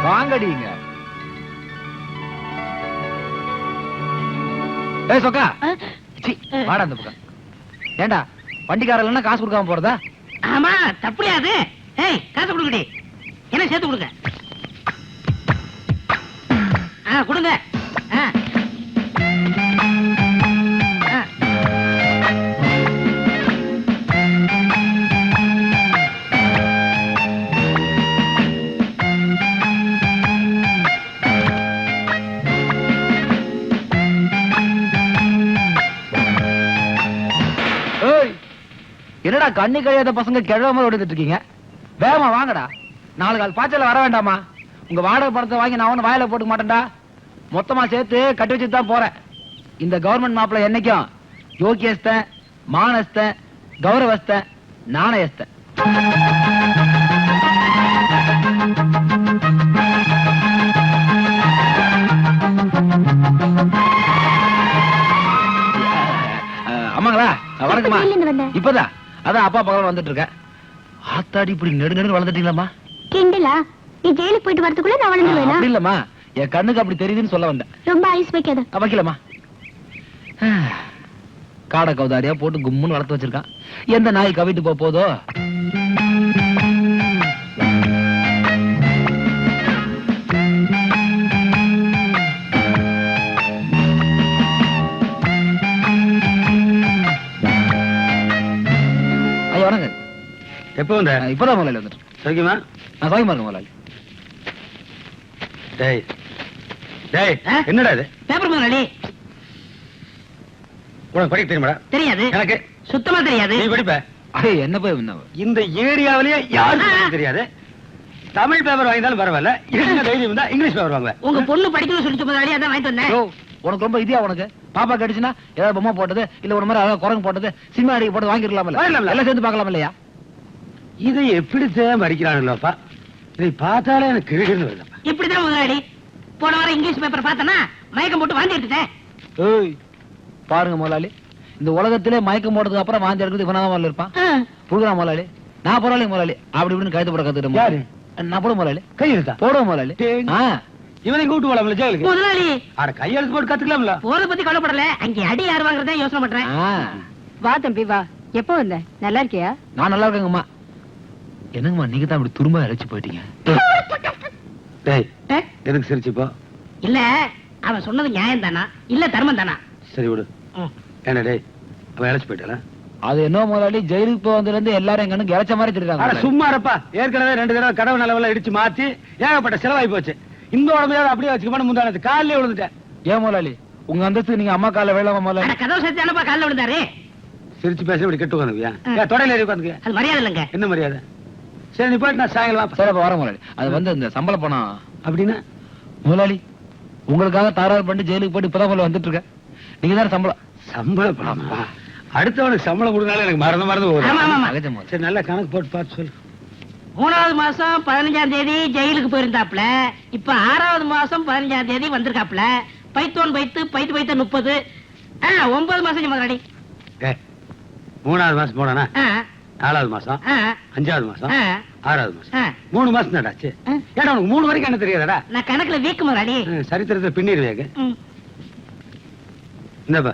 வாங்கடிங்க. ஏய் சொக்கா, வாடா அந்த பக்கம். ஏண்டா வண்டிக்காரன் காசு கொடுக்காம போறதா? ஆமா, தப்புலையாது. ஏய், காசு கொடுக்கடி, என்ன சேர்த்து கொடுங்க. கொடுங்க. என்னடா கண்ணி கழியாத பசங்க கிழமை ஓடிட்டு இருக்கீங்க? வேகமா வாங்கடா, 4 கால் பாய்ச்சல வர வேண்டாமா? உங்க வாடகை பணத்தை வாங்கி நான் ஒண்ணு வாயில போட்டுக்க மாட்டேன்டா. மொத்தமா சேர்த்து கட்டி வச்சுட்டு தான் போறேன். இந்த கவர்மெண்ட் மாப்பிள்ள என்னைக்கும் யோகியஸ்த, மானஸ்த, கௌரவஸ்த, நாணயஸ்த. அம்மாங்களா, வணக்கம்மா. இப்பதான் அதான் அப்பா பக்கம் வந்துட்டு இருக்க. ஆத்தாடி இப்படி நெடு வளர்ந்துட்டீங்களாமா? கிண்டலா? நீ ஜெயிலுக்கு போயிட்டு வரதுக்குள்ள நான் வளர்ந்துருவேனா? அப்படி இல்லம்மா, என் கண்ணுக்கு அப்படி தெரியுதுன்னு சொல்ல வந்தேன். ரொம்ப ஐஸ் வைக்காத. வைக்கலம்மா. காடை கௌதாரியா போட்டு கும்முன்னு வளர்த்து வச்சிருக்கான். எந்த நாய் கவிட்டு போதோ? எப்ப வந்த? இப்பதான் முதலாளி வந்துட்டு. சௌக்கியமா? நான் சௌக்கியமா இருக்கேன் முதலாளி. டேய் டேய், என்னடா இது? பேப்பர் முதலாளி. உனக்கு படிக்க தெரியுமாடா? தெரியாது. எனக்கு சுத்தமா தெரியாது. நீ படிப்ப? என்ன போய் இந்த ஏரியாவிலேயே யாருக்கும் தெரியாது. தமிழ் பேப்பர் வாங்கினாலும் பரவாயில்ல, என்ன தைரியம் இருந்தா இங்கிலீஷ் பேப்பர் வாங்குவேன். உங்க பொண்ணு படிக்கணும்னு சொல்லிட்டு முதலாளி, அதான் வாங்கிட்டு வந்தேன். உனக்கு ரொம்ப இதியா? உனக்கு பாப்பா கடிச்சுன்னா ஏதாவது பொம்மை போட்டது, இல்ல ஒரு மாதிரி குரங்கு போட்டது, சினிமா அடிக்க போட்டு வாங்கிடலாம்ல? எல்லாம் சேர்ந்து பார்க்கலாம் இல்லையா? இதை எப்படித்தான் படிக்கிறானுங்களப்பா, இதை பார்த்தாலே எனக்கு கிழக்குன்னு வருதப்பா. இப்படிதான் முதலாளி, போன வாரம் இங்கிலீஷ் பேப்பர் பார்த்தனா மயக்கம் போட்டு வாந்தி எடுத்துட்டேன். பாருங்க முதலாளி, இந்த உலகத்திலே மயக்கம் போட்டதுக்கு அப்புறம் வாந்தி எடுக்கிறது இவனாதான் முதல்ல இருப்பான். புடுறா முதலாளி, நான் போறாளி முதலாளி அப்படி இப்படின்னு கைது போட கத்துக்கிட்டேன். நான் போட முதலாளி, கையெழுத்தா போடுவோம் முதலாளி. இவனை கூட்டு போலாம்ல ஜெயிலுக்கு? முதலாளி அட கையெழுத்து போட்டு கத்துக்கலாம்ல. போறத பத்தி கவலைப்படல, அங்க அடி யார் வாங்குறதா யோசனை பண்றேன். வா தம்பி வா. எப்போ வந்த? நல்லா இருக்கியா? நான் நல்லா இருக்கேங்கம்மா. என்னங்கம்மா நீங்க தான் அப்படி துரும்ப அழைச்சு போயிட்டீங்க? டேய், எதுக்கு சிரிச்சுப்போ? இல்ல, அவன் சொன்னது நியாயம் தானா இல்ல தர்மம் தானா? சரி விடு. என்ன டேய், அவன் அழைச்சு போயிட்டாளா? அது என்ன முதலாளி, ஜெயிலுக்கு போய் வந்ததுல இருந்து எல்லாரும் எங்கன்னு இழைச்ச மாதிரி தெரியுறாங்க. சும்மா இருப்பா, ஏற்கனவே 2 தடவை கடவு நிலவெல்லாம் இடிச்சு மாத்தி ஏகப்பட்ட செலவாகி போச்சு. இந்த உடம்பையாவது அப்படியே வச்சுக்கணும். முந்தானது காலிலே விழுந்துட்டேன். ஏன் முதலாளி, உங்க அந்தஸ்து நீங்க அம்மா கால வேளாம முதலாளி? கதவு சத்தியானப்பா காலில் விழுந்தாரு. சிரிச்சு பேச இப்படி கெட்டு உட்காந்துவியா? தொடையில ஏறி உட்காந்துக்க. அது மரியாதை இல்லைங்க. என்ன மரியாதை? சரி நீ போயிட்டு நான் சாயங்காலம் சரி வர முதலாளி. அது வந்து இந்த சம்பள பணம் அப்படின்னா முதலாளி உங்களுக்காக தாராளம் பண்ணி ஜெயிலுக்கு போயிட்டு இப்பதான் வந்துட்டு இருக்க. நீங்க தான் சம்பள பணமா? அடுத்தவனுக்கு சம்பளம் கொடுத்தாலும் எனக்கு மறந்து வரும். சரி நல்ல கணக்கு போட்டு பார்த்து சொல்லு. 3வது மாசம் 15ஆம் தேதி ஜெயிலுக்கு போயிருந்தாப்ல. இப்ப 6வது மாசம் 15ஆம் தேதி வந்திருக்காப்ல. பைத்தோன் பைத்து 30 9 மாசம் முதலாளி. 3வது மாசம் போனா 4வது மாசம் 5வது மாசம் 6வது மாசம் 3 மாசம் நடாச்சு. ஏடா உனக்கு 3 வரைக்கும் என்ன தெரியாதடா? நான் கணக்குல வீக்கு முதலாளி. சரித்திரத்தை பின்னிருவேங்க. இந்தப்பா